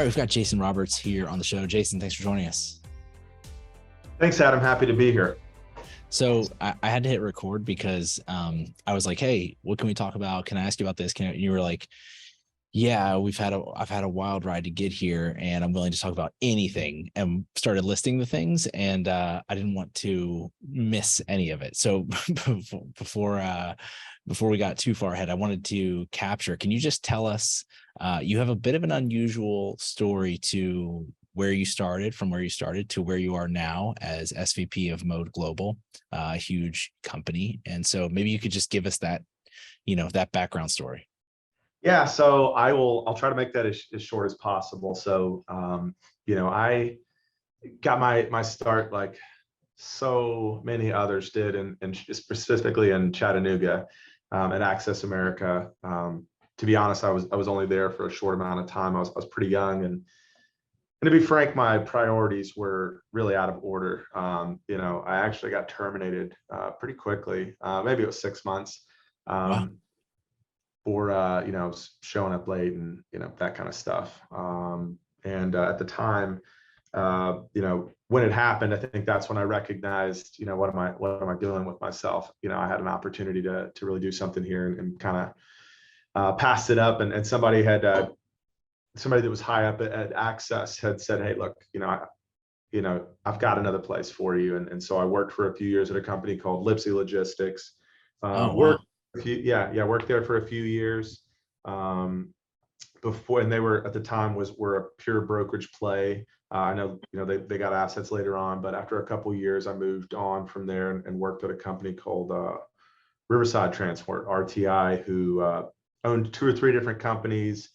right, we've got Jason Roberts here on the show. Jason, thanks for joining us. Thanks, Adam. Happy to be here. So I had to hit record because I was like, "Hey, what can we talk about? Can I ask you about this?" And you were like, "Yeah, I've had a wild ride to get here, and I'm willing to talk about anything." And started listing the things, and I didn't want to miss any of it. So before we got too far ahead, I wanted to capture. Can you just tell us? You have a bit of an unusual story to where you started, from where you started to where you are now as SVP of MODE Global, a huge company. And so maybe you could just give us that, that background story. Yeah, so I'll try to make that as short as possible. So, I got my start like so many others did, and specifically in Chattanooga, at Access America. To be honest, I was only there for a short amount of time. I was pretty young, and to be frank, my priorities were really out of order. I actually got terminated pretty quickly. Maybe it was 6 months. Wow. For showing up late and that kind of stuff. And at the time, when it happened, I think that's when I recognized, what am I doing with myself? I had an opportunity to really do something here, and kind of passed it up. And somebody that was high up at Access had said, "Hey, look, I've got another place for you." And so I worked for a few years at a company called Lipsy Logistics. Oh, wow. Worked there for a few years before, and they were at the time were a pure brokerage play. I know they got assets later on, but after a couple of years, I moved on from there and worked at a company called Riverside Transport (RTI), who owned 2 or 3 different companies,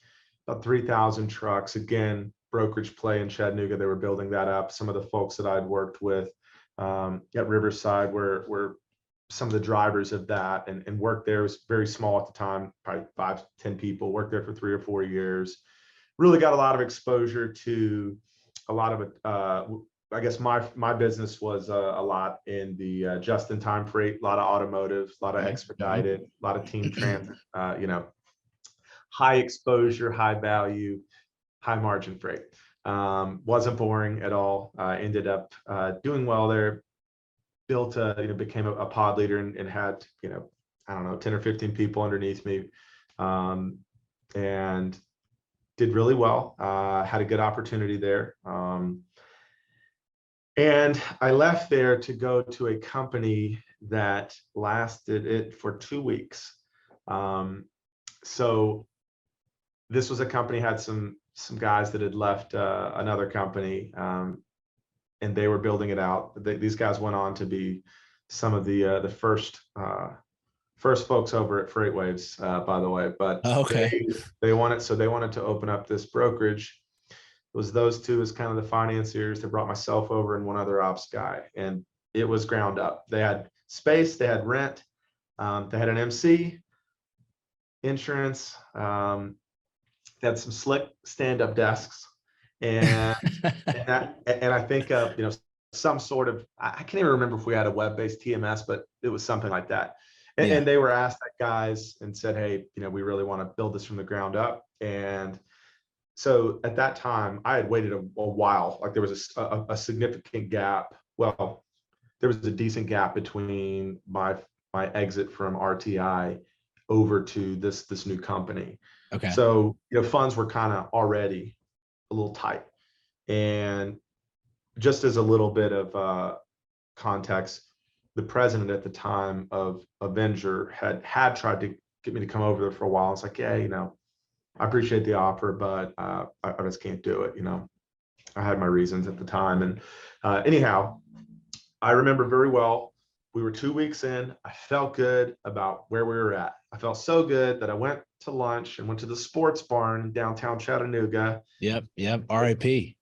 about 3,000 trucks. Again, brokerage play in Chattanooga. They were building that up. Some of the folks that I'd worked with at Riverside were some of the drivers of that, and worked there. Was very small at the time, probably 5 to 10 people. Worked there for 3 or 4 years. Really got a lot of exposure to a lot of it. I guess my business was a lot in the just-in-time freight, a lot of automotive, a lot of expedited, a lot of team transit, high exposure, high value, high margin freight. Wasn't boring at all. Ended up doing well there. Became a pod leader, and had, 10 or 15 people underneath me, and did really well. Had a good opportunity there. And I left there to go to a company that lasted it for 2 weeks. So this was a company, had some guys that had left another company, and they were building it out. These guys went on to be some of the first folks over at FreightWaves, by the way. But okay, they wanted to open up this brokerage. It was those two as kind of the financiers. They brought myself over and one other ops guy, and it was ground up. They had space, they had rent, they had an MC, insurance, they had some slick stand-up desks. And I think some sort of, I can't even remember if we had a web-based TMS, but it was something like that. And they were asked that guys and said, "Hey, we really want to build this from the ground up." And so at that time, I had waited a while. Like, there was a significant gap. Well, there was a decent gap between my exit from RTI over to this new company. Okay. So funds were kind of already a little tight. And just as a little bit of context, the president at the time of Avenger had tried to get me to come over there for a while. It's like, "Yeah, I appreciate the offer, but I just can't do it." I had my reasons at the time. And anyhow, I remember very well, we were 2 weeks in. I felt good about where we were at. I felt so good that I went to lunch and went to the sports barn in downtown Chattanooga. Yep. RIP.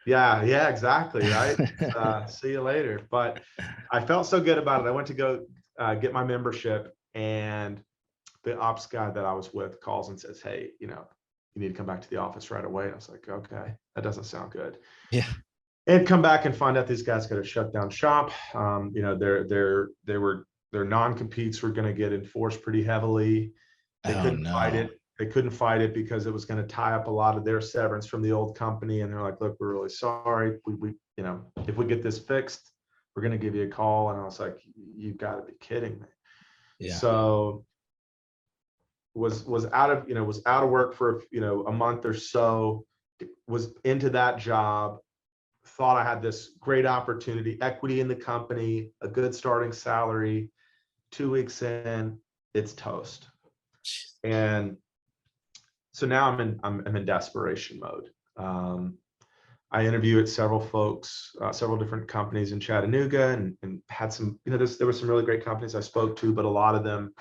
Yeah, exactly. Right. See you later. But I felt so good about it. I went to go get my membership, and the ops guy that I was with calls and says, "Hey, you need to come back to the office right away." And I was like, "Okay, that doesn't sound good." Yeah. And come back and find out these guys got to shut down shop. Their non-competes were going to get enforced pretty heavily. They couldn't fight it. they couldn't fight it because it was going to tie up a lot of their severance from the old company. And they're like, look, we're really sorry. We you know, if we get this fixed, we're going to give you a call. And I was like, you've got to be kidding me. Yeah. So was out of, was out of work for, a month or so, was into that job, thought I had this great opportunity, equity in the company, a good starting salary. 2 weeks in, it's toast. And so now I'm in desperation mode. I interviewed at several folks, several different companies in Chattanooga, and had some, there were some really great companies I spoke to, but a lot of them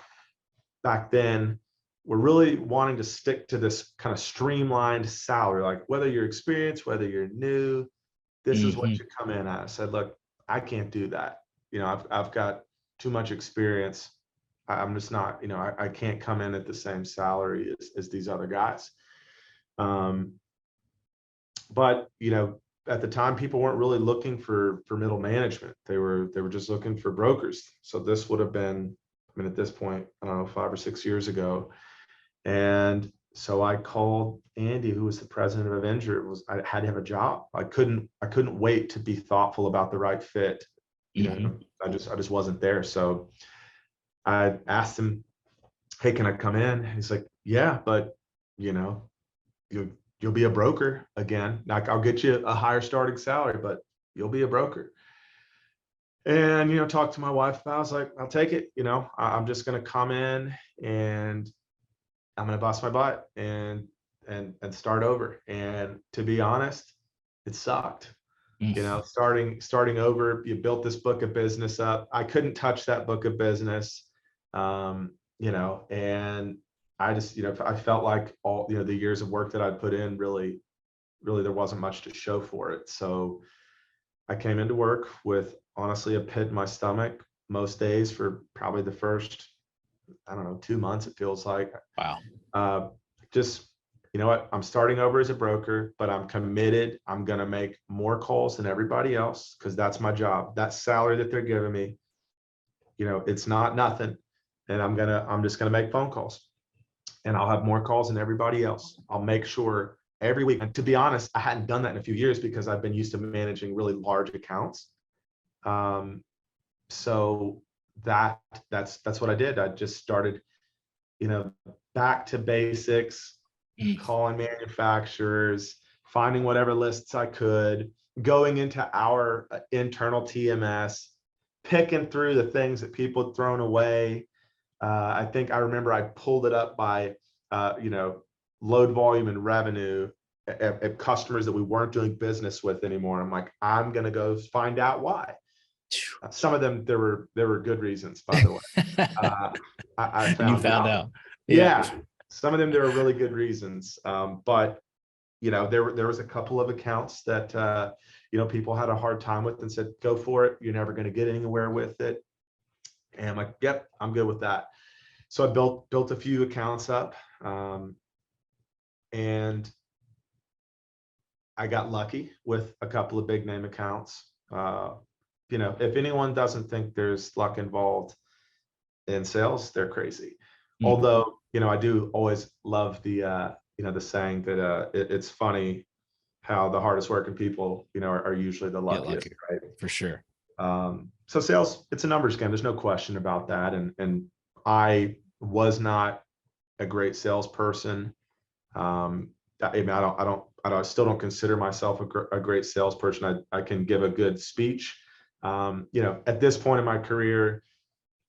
back then were really wanting to stick to this kind of streamlined salary, like whether you're experienced, whether you're new, this is what you come in at. I said, look, I can't do that. I've got too much experience. I'm just not, I can't come in at the same salary as these other guys. But at the time, people weren't really looking for middle management. They were just looking for brokers. So this would have been, at this point, I don't know, 5 or 6 years ago. And so I called Andy, who was the president of Avenger. I had to have a job. I couldn't wait to be thoughtful about the right fit. I just wasn't there. So I asked him, hey, can I come in? He's like, yeah, but you'll be a broker again. Like, I'll get you a higher starting salary, but you'll be a broker. And, talk to my wife about it. I was like, I'll take it. I'm just going to come in and I'm going to bust my butt and start over. And to be honest, it sucked. Starting over, you built this book of business up. I couldn't touch that book of business. And I just, I felt like all, the years of work that I'd put in, really, there wasn't much to show for it. So I came into work with, honestly, a pit in my stomach most days for probably the first, I don't know, 2 months, it feels like. Wow. Just, you know what, I'm starting over as a broker, but I'm committed. I'm going to make more calls than everybody else because that's my job. That salary that they're giving me, it's not nothing. And I'm just going to make phone calls, and I'll have more calls than everybody else. I'll make sure every week. And to be honest, I hadn't done that in a few years because I've been used to managing really large accounts. So that's what I did. I just started, back to basics, calling manufacturers, finding whatever lists I could, going into our internal TMS, picking through the things that people had thrown away. I think I remember I pulled it up by, load volume and revenue at customers that we weren't doing business with anymore. I'm like, I'm going to go find out why. Some of them, there were good reasons, by the way. I found you found out. Yeah. Some of them, there were really good reasons. But, there was a couple of accounts that, people had a hard time with and said, go for it. You're never going to get anywhere with it. And I'm like, yep, I'm good with that. So I built a few accounts up, and I got lucky with a couple of big name accounts. If anyone doesn't think there's luck involved in sales, they're crazy. Although, I do always love the saying that it's funny how the hardest working people, are usually the luckiest, right? For sure. So sales, it's a numbers game. There's no question about that. And I was not a great salesperson. I still don't consider myself a great salesperson. I can give a good speech. At this point in my career,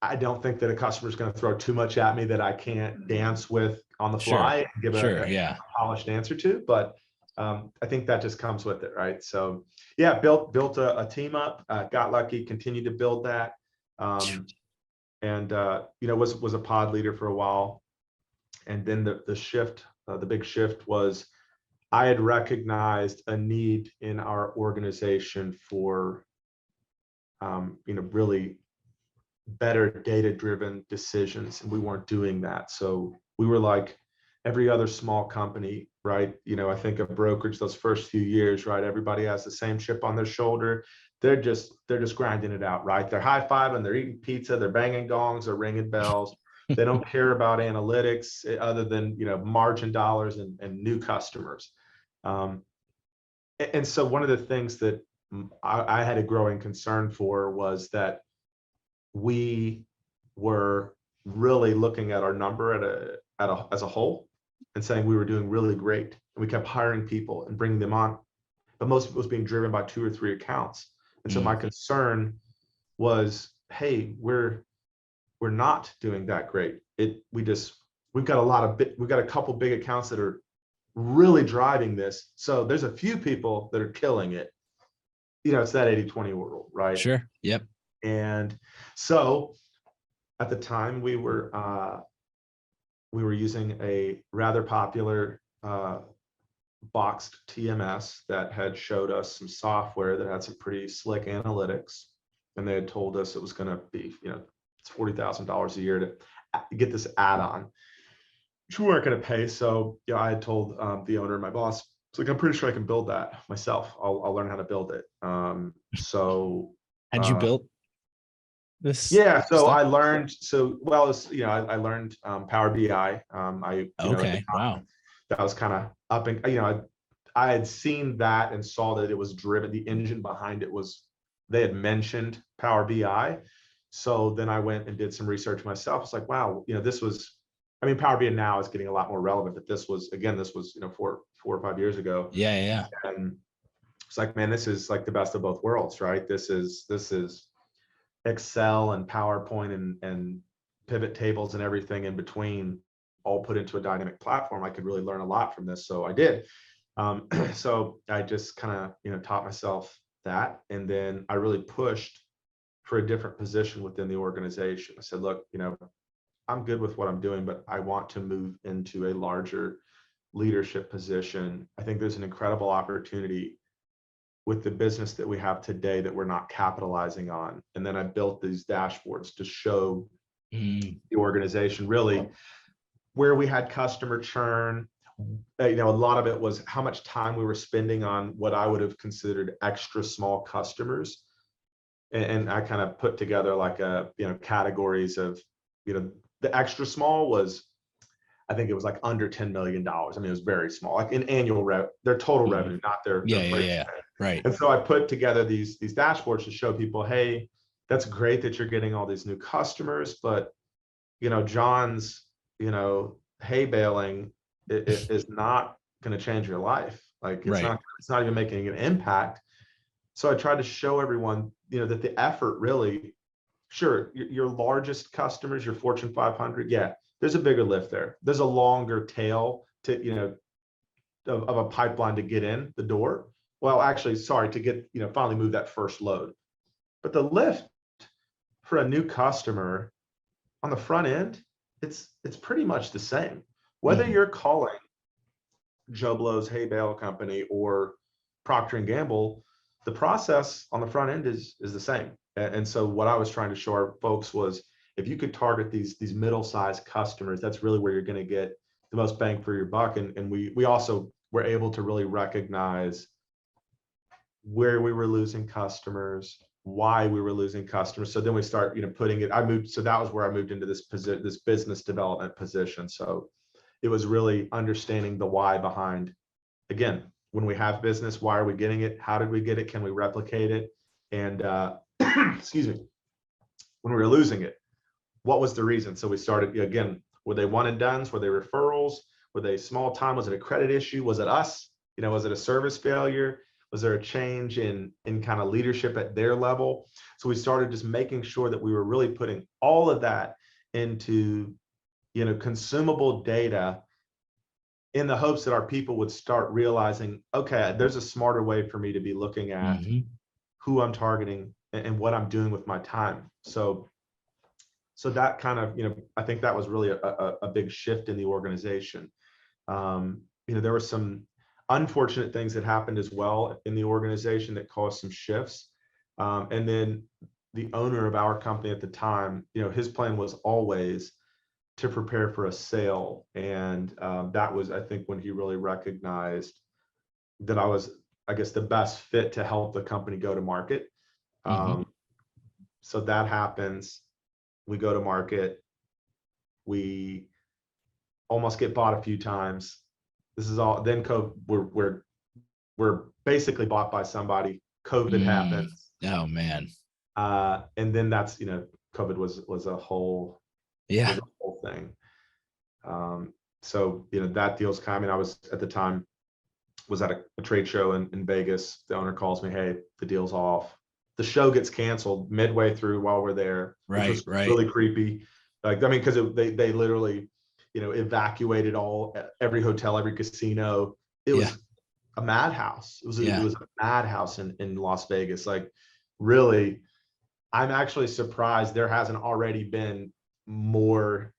I don't think that a customer is going to throw too much at me that I can't dance with on the fly and give a polished answer to. But I think that just comes with it, right? So yeah, built a team up, got lucky, continued to build that, and was a pod leader for a while. And then the shift, the big shift was, I had recognized a need in our organization for really better data-driven decisions, and we weren't doing that. So we were like every other small company, right? I think of brokerage those first few years, right? Everybody has the same chip on their shoulder. They're just grinding it out, right? They're high-fiving, they're eating pizza, they're banging gongs, they're ringing bells. They don't care about analytics other than, margin dollars and new customers. And so one of the things that I had a growing concern for was that we were really looking at our number as a whole and saying we were doing really great. And we kept hiring people and bringing them on, but most of it was being driven by 2 or 3 accounts. And so my concern was, hey, we're not doing that great. We've got a couple big accounts that are really driving this. So there's a few people that are killing it. It's that 80-20 rule, right? Sure. Yep. And so at the time we were using a rather popular boxed TMS that had showed us some software that had some pretty slick analytics. And they had told us it was going to be, it's $40,000 a year to get this add-on, which we weren't going to pay. So, I had told the owner, my boss, it's like, I'm pretty sure I can build that myself. I'll learn how to build it. Had you built this? Yeah, so stuff? I learned. I learned Power BI. Okay. Wow. That was kind of up, and I had seen that and saw that it was driven. The engine behind it was, they had mentioned Power BI. So then I went and did some research myself. It's like, wow, this was. Power BI now is getting a lot more relevant, but this was 4 or 5 years ago. Yeah. And it's like, man, this is like the best of both worlds, right? This is Excel and PowerPoint and pivot tables and everything in between, all put into a dynamic platform. I could really learn a lot from this. So I did. So I just kind of, taught myself that. And then I really pushed for a different position within the organization. I said, look, I'm good with what I'm doing, but I want to move into a larger leadership position. I think there's an incredible opportunity with the business that we have today that we're not capitalizing on. And then I built these dashboards to show the organization really where we had customer churn. A lot of it was how much time we were spending on what I would have considered extra small customers. And I kind of put together like categories of, the extra small was, I think it was like under $10 million. It was very small, like in annual their total revenue, not their yeah. Right. And so I put together these dashboards to show people, hey, that's great that you're getting all these new customers, but John's hay baling is not going to change your life. Like it's not even making an impact. So I tried to show everyone, that the effort really, sure, your largest customers, your Fortune 500, yeah, there's a bigger lift there. There's a longer tail to, of a pipeline to get in the door. Well, actually, sorry, to get, finally move that first load. But the lift for a new customer on the front end, it's pretty much the same. Whether you're calling Joe Blow's hay bale company or Procter & Gamble, the process on the front end is the same. And so what I was trying to show our folks was, if you could target these middle-sized customers, that's really where you're going to get the most bang for your buck. And we also were able to really recognize where we were losing customers, why we were losing customers. So then we start, putting it. So that was where I moved into this business development position. So it was really understanding the why behind, again, when we have business, why are we getting it? How did we get it? Can we replicate it? And excuse me, when we were losing it, what was the reason? So we started, again, were they one and dones? Were they referrals? Were they small time? Was it a credit issue? Was it us? Was it a service failure? Was there a change in kind of leadership at their level? So we started just making sure that we were really putting all of that into, consumable data, in the hopes that our people would start realizing, okay, there's a smarter way for me to be looking at who I'm targeting and what I'm doing with my time. So that kind of, I think that was really a big shift in the organization. There were some unfortunate things that happened as well in the organization that caused some shifts. And then the owner of our company at the time, his plan was always to prepare for a sale. And that was, I think, when he really recognized that I was, I guess, the best fit to help the company go to market. So that happens. We go to market. We almost get bought a few times. This is all then we're basically bought by somebody. COVID happens. Oh man. And then that's, COVID was a whole Yeah. thing. So that deal's coming. I was at the time was at a trade show in Vegas. The owner calls me, "Hey, the deal's off." The show gets canceled midway through while we're there, which was really creepy. Like, I mean, because they literally, evacuated every hotel, every casino. It was a madhouse. It was a madhouse in Las Vegas. Like, really, I'm actually surprised there hasn't already been more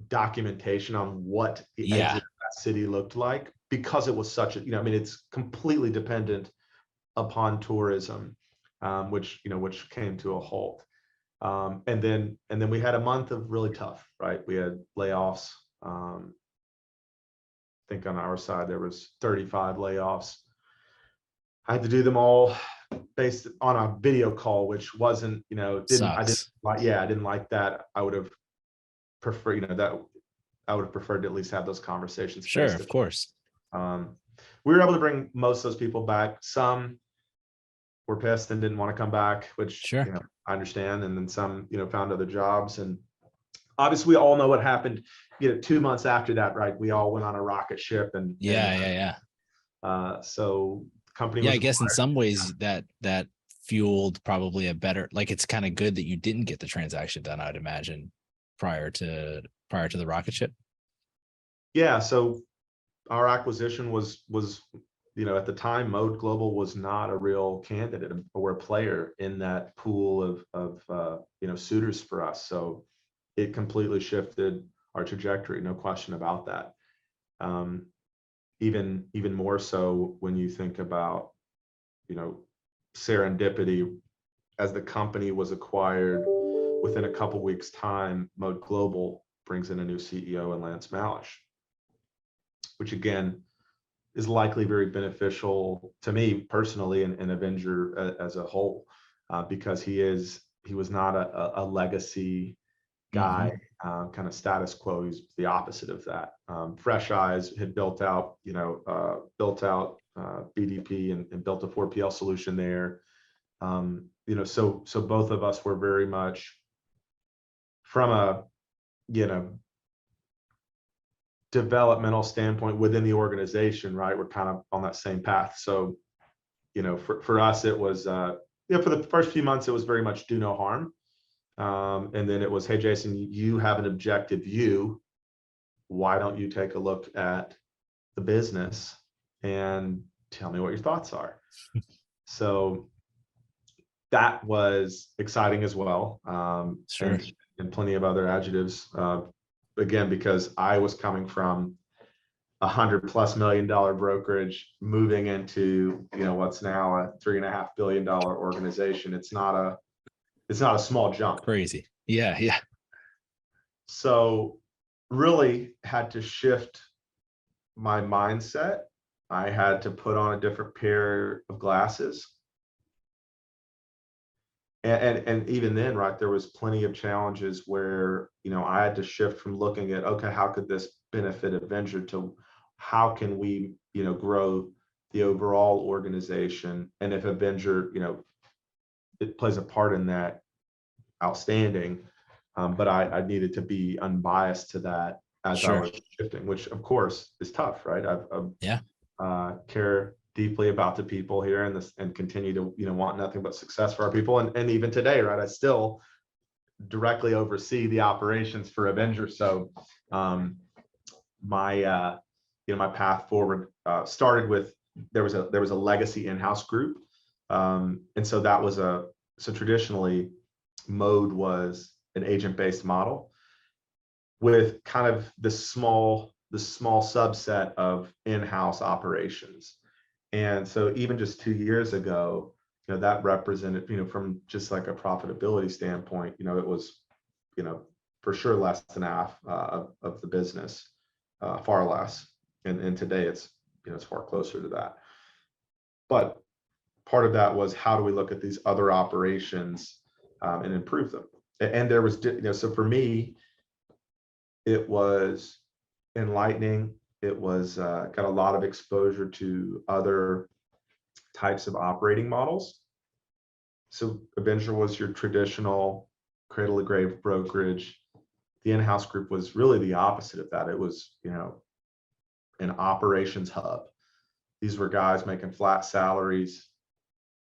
documentation on what the edge of that city looked like, because it was such a, I mean, it's completely dependent upon tourism, which came to a halt. And then we had a month of really tough, right? We had layoffs. I think on our side there was 35 layoffs. I had to do them all based on a video call, which wasn't, I didn't like that. I would have preferred, that I would have preferred to at least have those conversations. Sure, of course. We were able to bring most of those people back. Some were pissed and didn't want to come back, which I understand. And then some, found other jobs. And obviously we all know what happened, 2 months after that, right? We all went on a rocket ship and so company was I guess acquired. In some ways that fueled probably a better, like, it's kind of good that you didn't get the transaction done, I'd imagine, prior to the rocket ship. Yeah, so our acquisition was at the time, MODE Global was not a real candidate or a player in that pool of suitors for us. So it completely shifted our trajectory, no question about that. Even more so when you think about, serendipity. As the company was acquired, within a couple weeks' time, MODE Global brings in a new CEO in Lance Malish, which again is likely very beneficial to me personally and Avenger as a whole, because he was not a legacy guy, kind of status quo. He's the opposite of that. Fresh eyes, had built out BDP and built a 4PL solution there. So both of us were very much from a developmental standpoint within the organization, right? We're kind of on that same path. So, for us, it was, for the first few months, it was very much do no harm. And then it was, hey, Jason, you have an objective view. Why don't you take a look at the business and tell me what your thoughts are? So that was exciting as well. Sure. And plenty of other adjectives. Again, because I was coming from $100+ million brokerage, moving into what's now a $3.5 billion organization. It's not a small jump. Crazy. Yeah. So really had to shift my mindset. I had to put on a different pair of glasses. And even then, right, there was plenty of challenges where, I had to shift from looking at, okay, how could this benefit Avenger, to how can we, grow the overall organization? And if Avenger, it plays a part in that, outstanding. But I needed to be unbiased to that as I was shifting, which of course is tough, right? I care deeply about the people here and continue to want nothing but success for our people, and even today, right, I still directly oversee the operations for Avenger. So my path forward started with, there was a legacy in-house group, and so that was so traditionally MODE was an agent-based model with kind of the small subset of in-house operations. And so even just 2 years ago, that represented, from just like a profitability standpoint, it was, for sure less than half of the business, far less. And today it's far closer to that. But part of that was, how do we look at these other operations and improve them? And there was, so for me, it was enlightening. It was got a lot of exposure to other types of operating models. So Avenger was your traditional cradle to grave brokerage. The in-house group was really the opposite of that. It was, an operations hub. These were guys making flat salaries,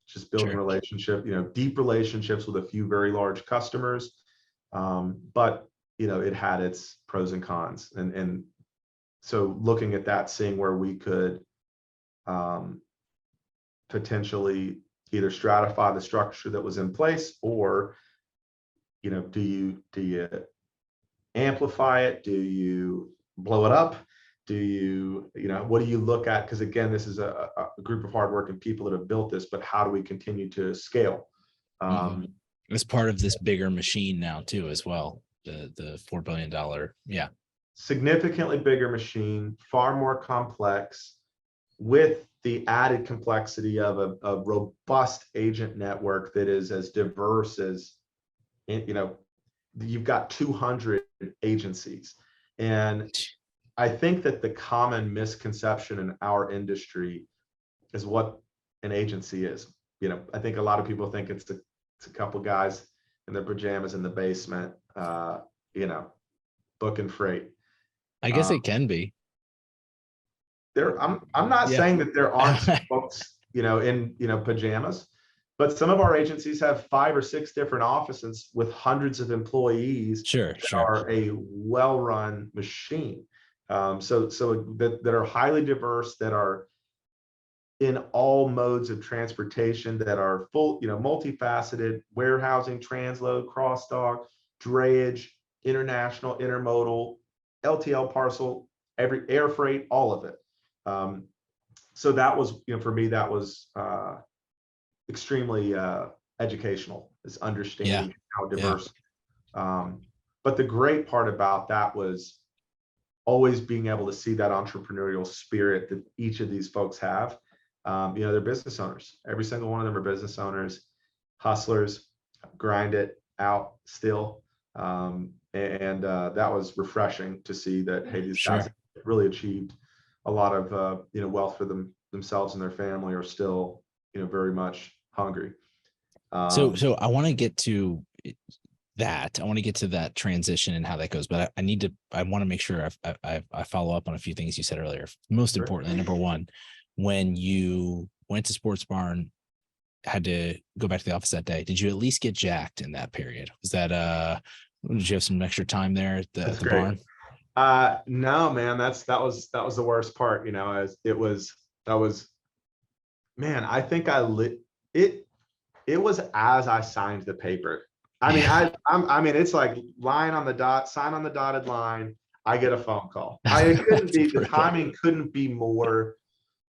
just building Sure. relationship, deep relationships with a few very large customers. But it had its pros and cons. And so looking at that, seeing where we could potentially either stratify the structure that was in place, or do you amplify it? Do you blow it up? Do you what do you look at? Because again, this is a group of hardworking people that have built this, but how do we continue to scale? As part of this bigger machine now too, as well, the $4 billion. Yeah. Significantly bigger machine, far more complex, with the added complexity of a robust agent network that is as diverse as, you've got 200 agencies. And I think that the common misconception in our industry is what an agency is. I think a lot of people think it's a couple guys in their pajamas in the basement, booking freight. I guess it can be. I'm not saying that there aren't folks, in pajamas, but some of our agencies have 5 or 6 different offices with hundreds of employees. Sure. Are a well-run machine. So that are highly diverse, that are in all modes of transportation, that are full, multifaceted: warehousing, transload, cross dock, drayage, international, intermodal, LTL parcel, every air freight, all of it. So that was, for me, that was extremely educational, is understanding how diverse. But the great part about that was always being able to see that entrepreneurial spirit that each of these folks have. They're business owners. Every single one of them are business owners, hustlers, grind it out still. And that was refreshing to see that, hey, these guys have really achieved a lot of wealth for themselves and their family, are still very much hungry. So I want to get to that. I want to get to that transition and how that goes, but I want to make sure I follow up on a few things you said earlier. Most importantly, number one, when you went to Sports Barn, had to go back to the office that day, did you at least get jacked in that period? Was that did you have some extra time there at the barn? No, man, that was the worst part, as that was, man, I think it was as I signed the paper. I mean, it's like line on the dot, sign on the dotted line, I get a phone call. It couldn't be, the timing couldn't be more,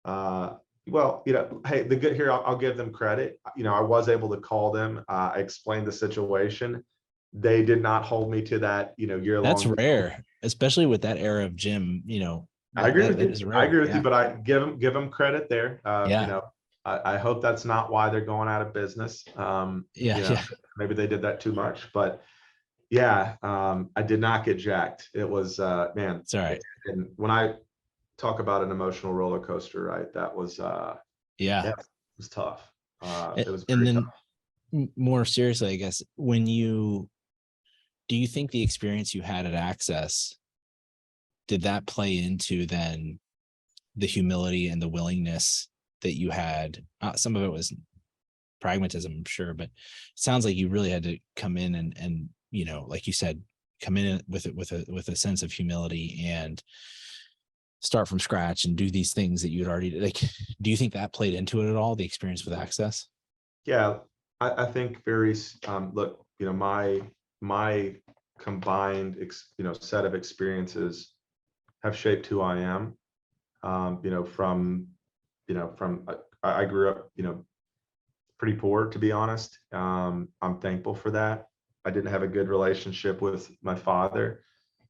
well, hey, the good here, I'll give them credit. I was able to call them. I explained the situation. They did not hold me to that, year-long. That's rare, especially with that era of Jim. I agree with you. I agree with you, but I give them credit there. I hope that's not why they're going out of business. Maybe they did that too much, but I did not get jacked. It was, man, it's all right. And when I talk about an emotional roller coaster, right, that was, it was tough. It was very tough. More seriously, I guess, do you think the experience you had at Access, did that play into then the humility and the willingness that you had? Some of it was pragmatism, I'm sure, but it sounds like you really had to come in and like you said, come in with a sense of humility and start from scratch and do these things that you'd already, like, do you think that played into it at all, the experience with Access? Yeah, I think very, look, my combined, set of experiences have shaped who I am. I grew up, pretty poor, to be honest. I'm thankful for that. I didn't have a good relationship with my father.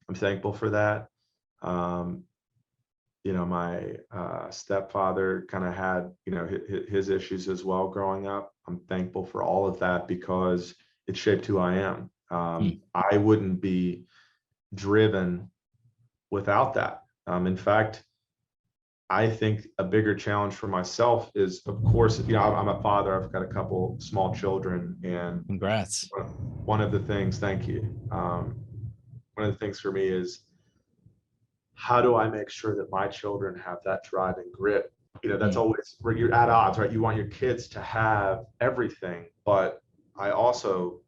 I'm thankful for that. My stepfather kind of had, his issues as well growing up. I'm thankful for all of that because it shaped who I am. I wouldn't be driven without that. In fact, I think a bigger challenge for myself is, of course, I'm a father. I've got a couple small children, and Congrats. one of the things, thank you. One of the things for me is, how do I make sure that my children have that drive and grit? That's Mm, always where you're at odds, right? You want your kids to have everything, but I also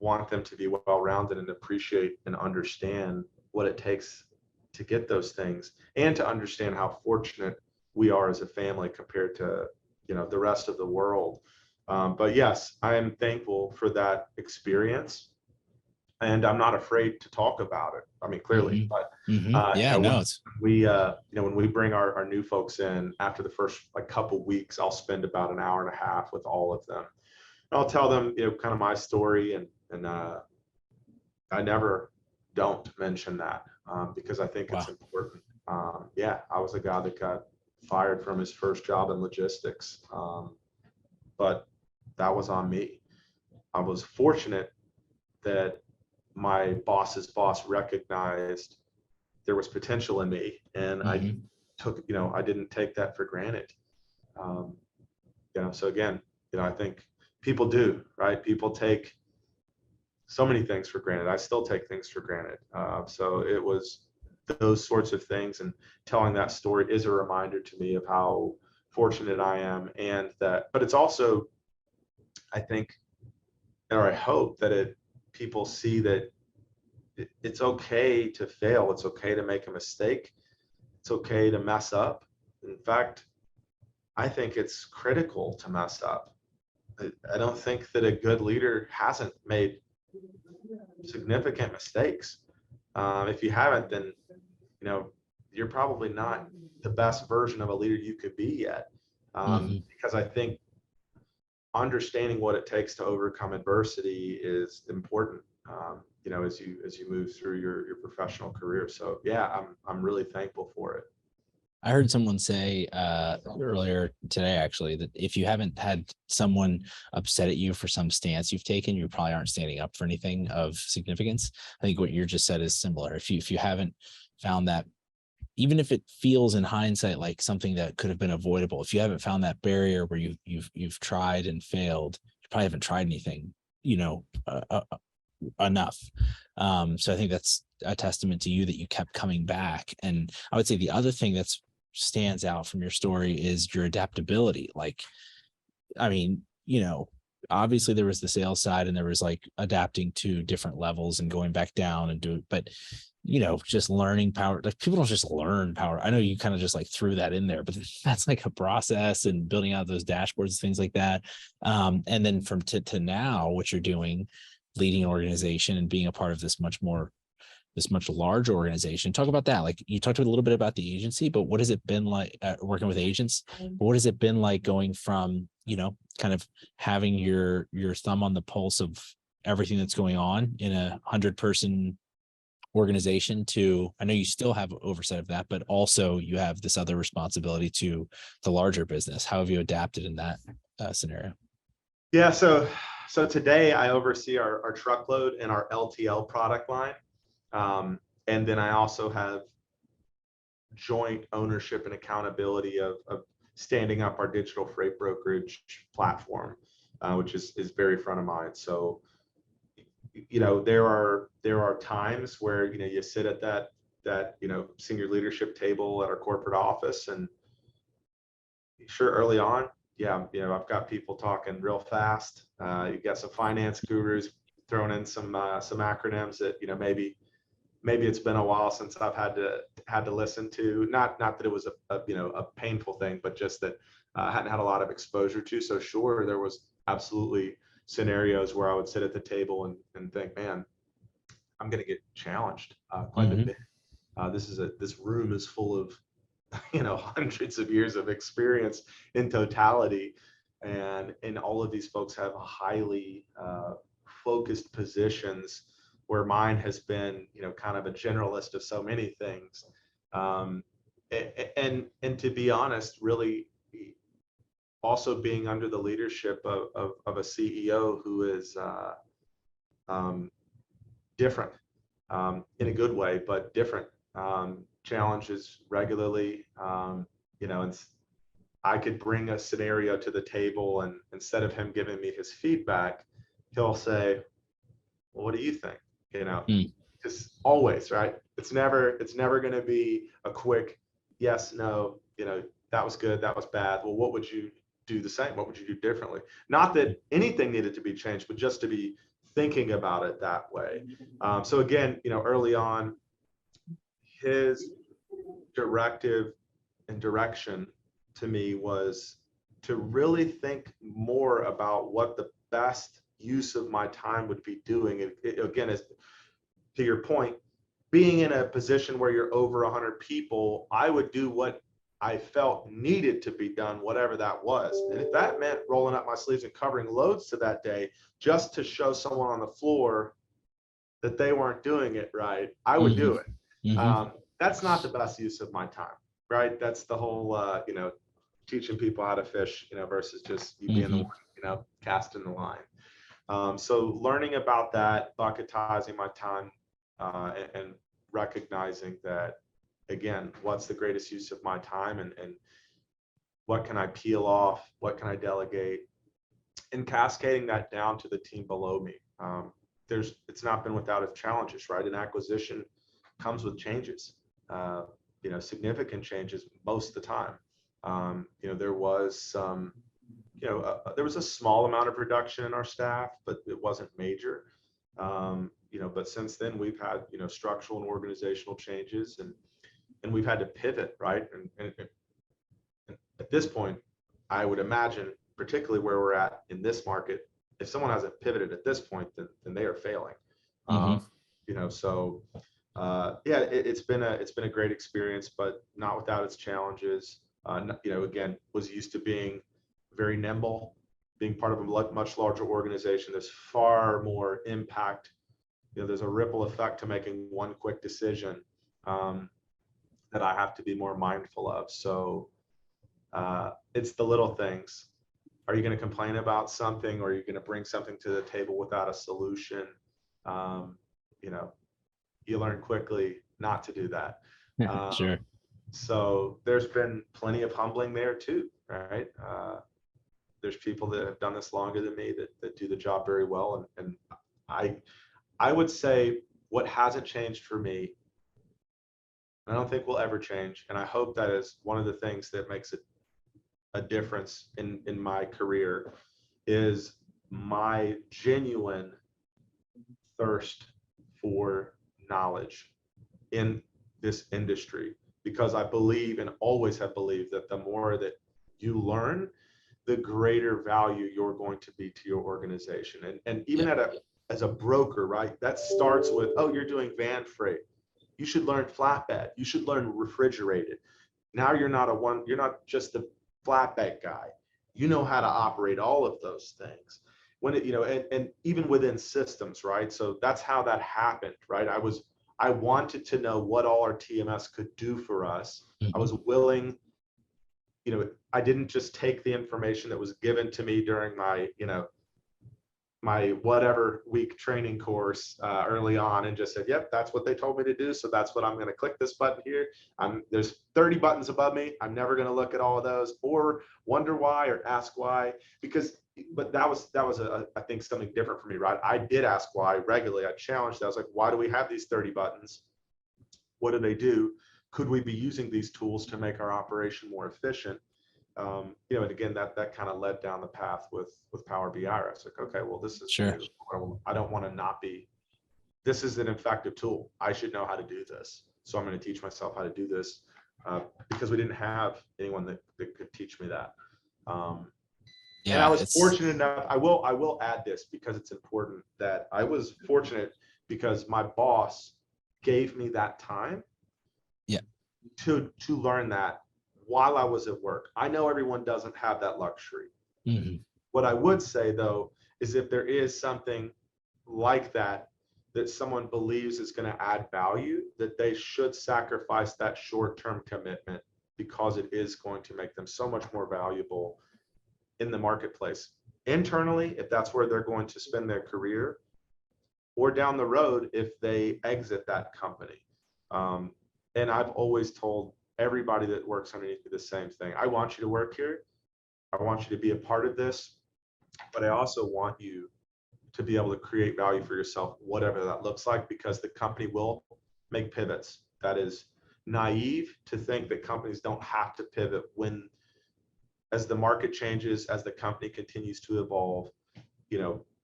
want them to be well-rounded and appreciate and understand what it takes to get those things, and to understand how fortunate we are as a family compared to the rest of the world. But yes, I am thankful for that experience, and I'm not afraid to talk about it. I mean, clearly, but Yeah, no, it's when we bring our new folks in after the first couple weeks, I'll spend about an hour and a half with all of them. And I'll tell them kind of my story, and I never don't mention that, because I think it's wow. important. Yeah, I was a guy that got fired from his first job in logistics, but that was on me. I was fortunate that my boss's boss recognized there was potential in me, and Hmm. I didn't take that for granted. Um, so again, I think people do, right? People take so many things for granted. I still take things for granted. So it was those sorts of things, and telling that story is a reminder to me of how fortunate I am, and that. But it's also, I think, or I hope that people see that it's okay to fail. It's okay to make a mistake. It's okay to mess up. In fact, I think it's critical to mess up. I don't think that a good leader hasn't made significant mistakes. If you haven't, then you're probably not the best version of a leader you could be yet. Hmm. Because I think understanding what it takes to overcome adversity is important. As you move through your professional career. So yeah, I'm really thankful for it. I heard someone say earlier today, actually, that if you haven't had someone upset at you for some stance you've taken, you probably aren't standing up for anything of significance. I think what you just said is similar. If you haven't found that, even if it feels in hindsight like something that could have been avoidable, if you haven't found that barrier where you've tried and failed, you probably haven't tried anything, enough. So I think that's a testament to you that you kept coming back. And I would say the other thing that's stands out from your story is your adaptability. Like, I mean, obviously there was the sales side and there was like adapting to different levels and going back down and do it, but just learning power. Like, people don't just learn power. I know you kind of just like threw that in there, but that's like a process, and building out those dashboards, things like that. And then from to now, what you're doing, leading an organization and being a part of this much larger organization. Talk about that. Like, you talked a little bit about the agency, but what has it been like working with agents? What has it been like going from, kind of having your thumb on the pulse of everything that's going on in 100-person organization to, I know you still have oversight of that, but also you have this other responsibility to the larger business. How have you adapted in that scenario? Yeah, so today I oversee our truckload and our LTL product line, and then I also have joint ownership and accountability of standing up our digital freight brokerage platform, which is very front of mind. So there are times where you sit at that senior leadership table at our corporate office, and sure, early on, yeah, I've got people talking real fast. You've got some finance gurus throwing in some acronyms that maybe it's been a while since I've had to listen to. Not that it was a painful thing, but just that I hadn't had a lot of exposure to. So sure, there was absolutely scenarios where I would sit at the table and think, man, I'm going to get challenged quite a Mm-hmm. bit. This room is full of hundreds of years of experience in totality, and all of these folks have highly focused positions, where mine has been kind of a generalist of so many things. And to be honest, really also being under the leadership of a CEO who is um, different. in a good way, but different challenges regularly. And I could bring a scenario to the table, and instead of him giving me his feedback, he'll say, well, what do you think? You know, Mm. just always, right? It's never going to be a quick yes, no, that was good, that was bad. Well, what would you do the same? What would you do differently? Not that anything needed to be changed, but just to be thinking about it that way. So again, early on, his directive and direction to me was to really think more about what the best use of my time would be doing. Again, as to your point, being in a position where you're over 100 people, I would do what I felt needed to be done, whatever that was. And if that meant rolling up my sleeves and covering loads to that day just to show someone on the floor that they weren't doing it right, I would do it. Mm-hmm. That's not the best use of my time, right? That's the whole, teaching people how to fish, versus just you being the one, casting the line. So learning about that, bucketizing my time, and recognizing that, again, what's the greatest use of my time, and what can I peel off, what can I delegate, and cascading that down to the team below me. It's not been without its challenges, right? An acquisition comes with changes, significant changes most of the time. There was some, there was a small amount of reduction in our staff, but it wasn't major. But since then we've had, structural and organizational changes, and we've had to pivot, right? And at this point, I would imagine, particularly where we're at in this market, if someone hasn't pivoted at this point, then they are failing. So it's been a great experience, but not without its challenges. Again, was used to being very nimble, being part of a much larger organization. There's far more impact. There's a ripple effect to making one quick decision that I have to be more mindful of. So it's the little things. Are you going to complain about something, or are you going to bring something to the table without a solution? You learn quickly not to do that. Sure. So there's been plenty of humbling there too, right? There's people that have done this longer than me that do the job very well. And I would say what hasn't changed for me, I don't think will ever change. And I hope that is one of the things that makes it a difference in my career, is my genuine thirst for knowledge in this industry, because I believe, and always have believed, that the more that you learn, the greater value you're going to be to your organization. And even as a broker, right? That starts with, oh, you're doing van freight. You should learn flatbed. You should learn refrigerated. Now you're not just the flatbed guy. You know how to operate all of those things. When and even within systems, right? So that's how that happened, right? I wanted to know what all our TMS could do for us. I was willing, I didn't just take the information that was given to me during my, my whatever week training course early on, and just said, yep, that's what they told me to do. So that's what I'm going to click this button here. There's 30 buttons above me. I'm never going to look at all of those or wonder why or ask why, but that was I think something different for me, right? I did ask why regularly. I challenged that. I was like, why do we have these 30 buttons? What do they do? Could we be using these tools to make our operation more efficient? And again, that kind of led down the path with Power BI. I was like, okay, well, this is Sure. new. I don't want to not be. This is an effective tool. I should know how to do this. So I'm going to teach myself how to do this, because we didn't have anyone that could teach me that. And I was fortunate enough. I will add this because it's important, that I was fortunate because my boss gave me that time. Yeah. To learn that while I was at work. I know everyone doesn't have that luxury. What I would say, though, is if there is something like that someone believes is going to add value, that they should sacrifice that short-term commitment, because it is going to make them so much more valuable in the marketplace. Internally, if that's where they're going to spend their career, or down the road if they exit that company. And I've always told everybody that works underneath me the same thing. I want you to work here. I want you to be a part of this, but I also want you to be able to create value for yourself, whatever that looks like, because the company will make pivots. That is naive to think that companies don't have to pivot when, as the market changes, as the company continues to evolve.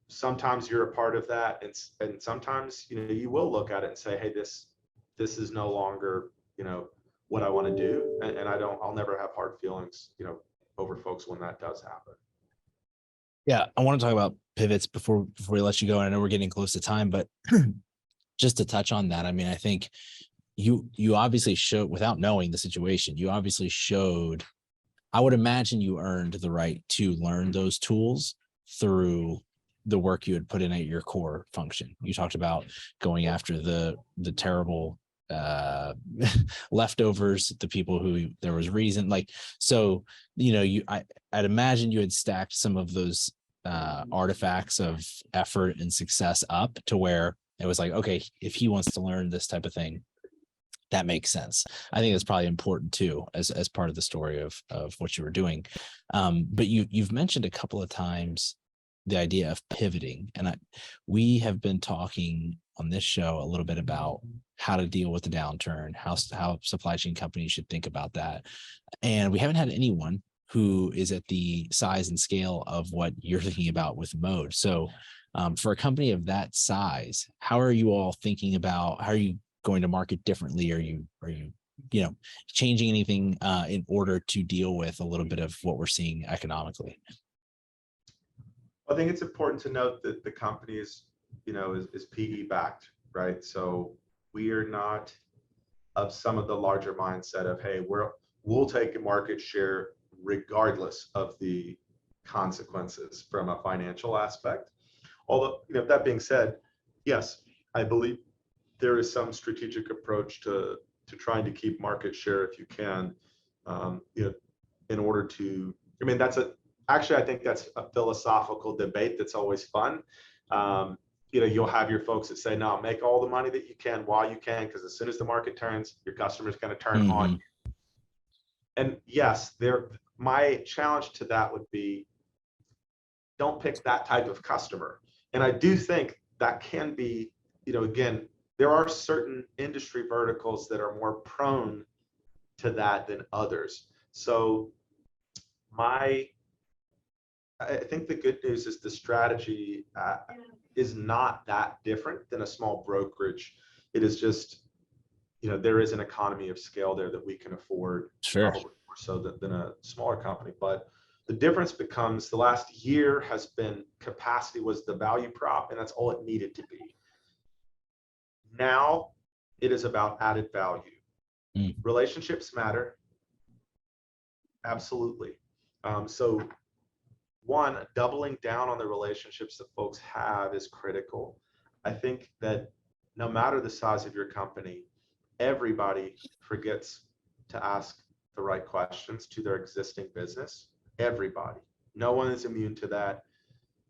Sometimes you're a part of that, and sometimes you will look at it and say, hey, this is no longer what I want to do, and I'll never have hard feelings over folks when that does happen. Yeah, I want to talk about pivots before we let you go. And I know we're getting close to time, but just to touch on that, I mean, I think you obviously showed, without knowing the situation, you obviously showed, I would imagine you earned the right to learn those tools through the work you had put in at your core function. You talked about going after the terrible leftovers, the people who there was reason, like, so I'd imagine you had stacked some of those artifacts of effort and success up to where it was like, okay, if he wants to learn this type of thing, that makes sense. I think that's probably important too, as part of the story of what you were doing. But you've mentioned a couple of times the idea of pivoting, and we have been talking on this show a little bit about how to deal with the downturn, how supply chain companies should think about that, and we haven't had anyone who is at the size and scale of what you're thinking about with Mode. So, for a company of that size, how are you all thinking about, how are you going to market differently? Are you changing anything in order to deal with a little bit of what we're seeing economically? I think it's important to note that the company is PE backed, right? So we are not of some of the larger mindset of, hey, we'll take a market share regardless of the consequences from a financial aspect. Although, that being said, yes, I believe there is some strategic approach to trying to keep market share if you can, in order to, I think that's a philosophical debate that's always fun. You'll have your folks that say, no, make all the money that you can while you can, because as soon as the market turns, your customer's going to turn on you. And yes, my challenge to that would be, don't pick that type of customer. And I do think that can be, again, there are certain industry verticals that are more prone to that than others. So I think the good news is the strategy is not that different than a small brokerage. It is just, there is an economy of scale there that we can afford, sure, probably more so than a smaller company. But the difference becomes, the last year has been, capacity was the value prop, and that's all it needed to be. Now it is about added value. Relationships matter. Absolutely. So one, doubling down on the relationships that folks have is critical. I think that no matter the size of your company, everybody forgets to ask the right questions to their existing business. Everybody. No one is immune to that.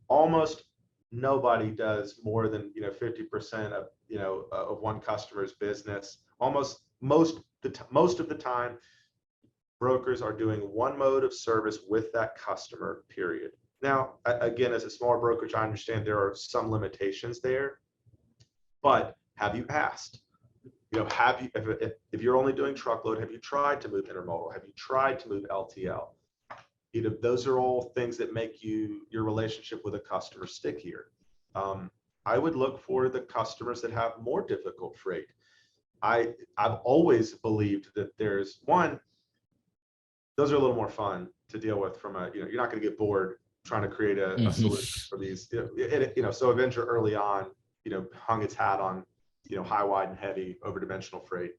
Almost nobody does more than 50% of of one customer's business. Most of the time, brokers are doing one mode of service with that customer, period. Now, again, as a smaller brokerage, I understand there are some limitations there, but have you asked? If you're only doing truckload, have you tried to move intermodal? Have you tried to move LTL? Those are all things that make your relationship with a customer stickier. I would look for the customers that have more difficult freight. I've always believed that there's one, those are a little more fun to deal with from a, you're not going to get bored trying to create a solution for these. So Avenger early on, hung its hat on, high, wide, and heavy over dimensional freight.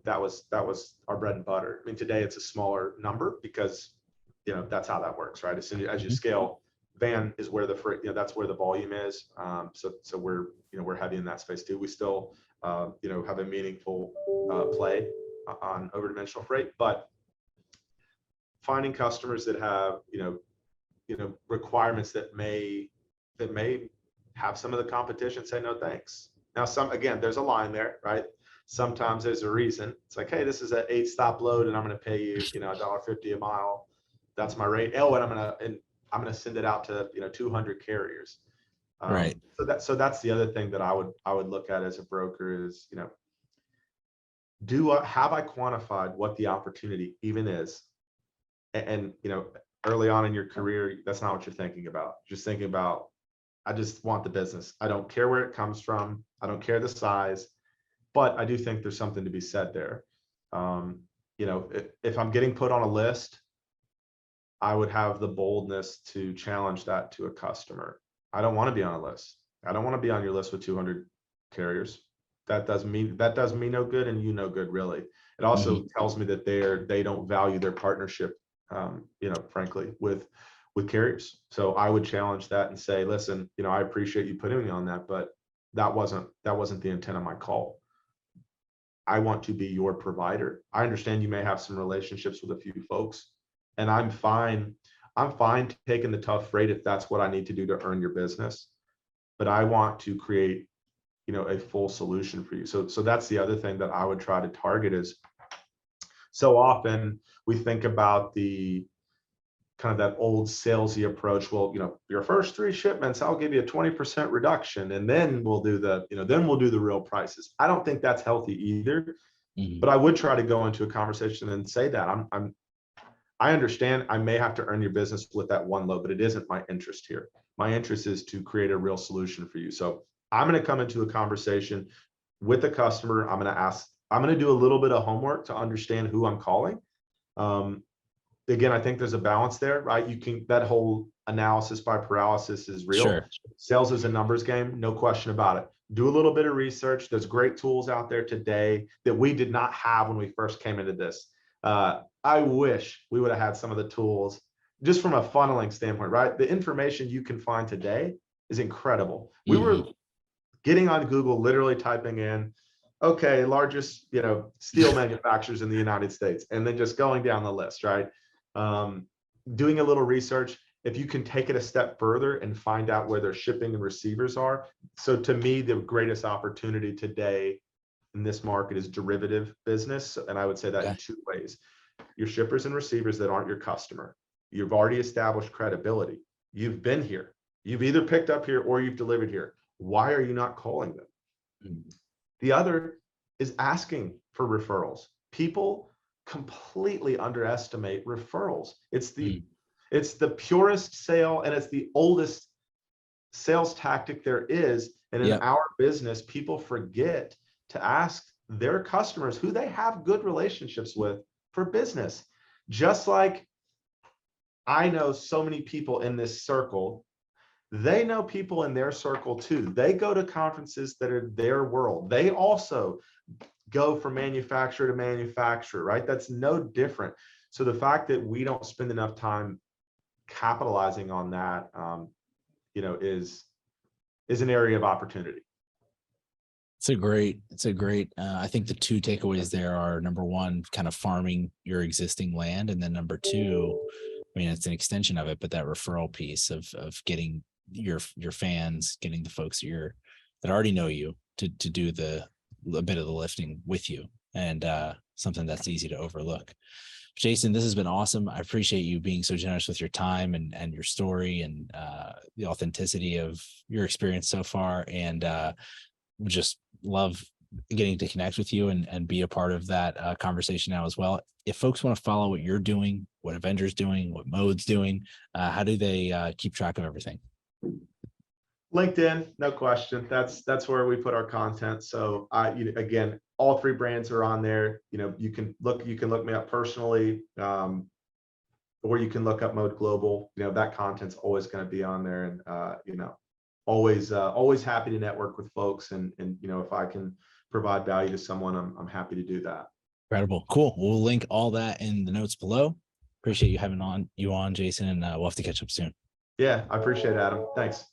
That was our bread and butter. Today it's a smaller number because, that's how that works, right? As soon as you scale, van is where the freight, that's where the volume is. So we're heavy in that space too. We still, have a meaningful play on over dimensional freight, but finding customers that have, requirements that may have some of the competition say no thanks. Now, again, there's a line there, right? Sometimes there's a reason. It's like, hey, this is an 8-stop load, and I'm going to pay you, $1.50 a mile. That's my rate. Oh, and I'm going to send it out to 200 carriers. Right. So that's the other thing that I would look at as a broker is, have I quantified what the opportunity even is? And early on in your career, that's not what you're thinking about. Just thinking about, I just want the business. I don't care where it comes from. I don't care the size, but I do think there's something to be said there. If I'm getting put on a list, I would have the boldness to challenge that to a customer. I don't want to be on a list. I don't want to be on your list with 200 carriers. That does me no good, and no good, really. It also tells me that they don't value their partnership, frankly, with carriers. So I would challenge that and say, listen, I appreciate you putting me on that, but that wasn't the intent of my call. I want to be your provider. I understand you may have some relationships with a few folks, and I'm fine taking the tough freight if that's what I need to do to earn your business. But I want to create, a full solution for you. So that's the other thing that I would try to target is, so often we think about the kind of that old salesy approach. Well, your first 3 shipments, I'll give you a 20% reduction, and then we'll do the real prices. I don't think that's healthy either. But I would try to go into a conversation and say that I understand I may have to earn your business with that one load, but it isn't my interest here. My interest is to create a real solution for you. So I'm going to come into a conversation with the customer. I'm going to do a little bit of homework to understand who I'm calling. Again, I think there's a balance there, right? That whole analysis by paralysis is real. Sure. Sales is a numbers game, no question about it. Do a little bit of research. There's great tools out there today that we did not have when we first came into this. I wish we would have had some of the tools just from a funneling standpoint, right? The information you can find today is incredible. We were getting on Google, literally typing in, okay, largest, steel manufacturers in the United States, and then just going down the list, right? Doing a little research. If you can take it a step further and find out where their shipping and receivers are. So to me, the greatest opportunity today in this market is derivative business. And I would say that in 2 ways. Your shippers and receivers that aren't your customer. You've already established credibility. You've been here. You've either picked up here or you've delivered here. Why are you not calling them? The other is asking for referrals. People completely underestimate referrals. It's the purest sale, and it's the oldest sales tactic there is. And in our business, people forget to ask their customers who they have good relationships with for business. Just like I know so many people in this circle, they know people in their circle too. They go to conferences that are their world. They also go from manufacturer to manufacturer, right? That's no different. So the fact that we don't spend enough time capitalizing on that, is an area of opportunity. It's a great, I think the 2 takeaways there are, number 1, kind of farming your existing land. And then number 2, I mean, it's an extension of it, but that referral piece of getting your fans, getting the folks that already know you to do a bit of the lifting with you, and something that's easy to overlook. Jason, this has been awesome. I appreciate you being so generous with your time and your story and the authenticity of your experience so far. And just love getting to connect with you and be a part of that conversation now as well. If folks want to follow what you're doing, what Avenger's doing, what Mode's doing, how do they keep track of everything? LinkedIn, no question. That's where we put our content. So again, all 3 brands are on there. You can look me up personally, or you can look up MODE Global. That content's always going to be on there, and always happy to network with folks. And if I can provide value to someone, I'm happy to do that. Incredible. Cool. We'll link all that in the notes below. Appreciate you having you on, Jason, and we'll have to catch up soon. Yeah, I appreciate it, Adam. Thanks.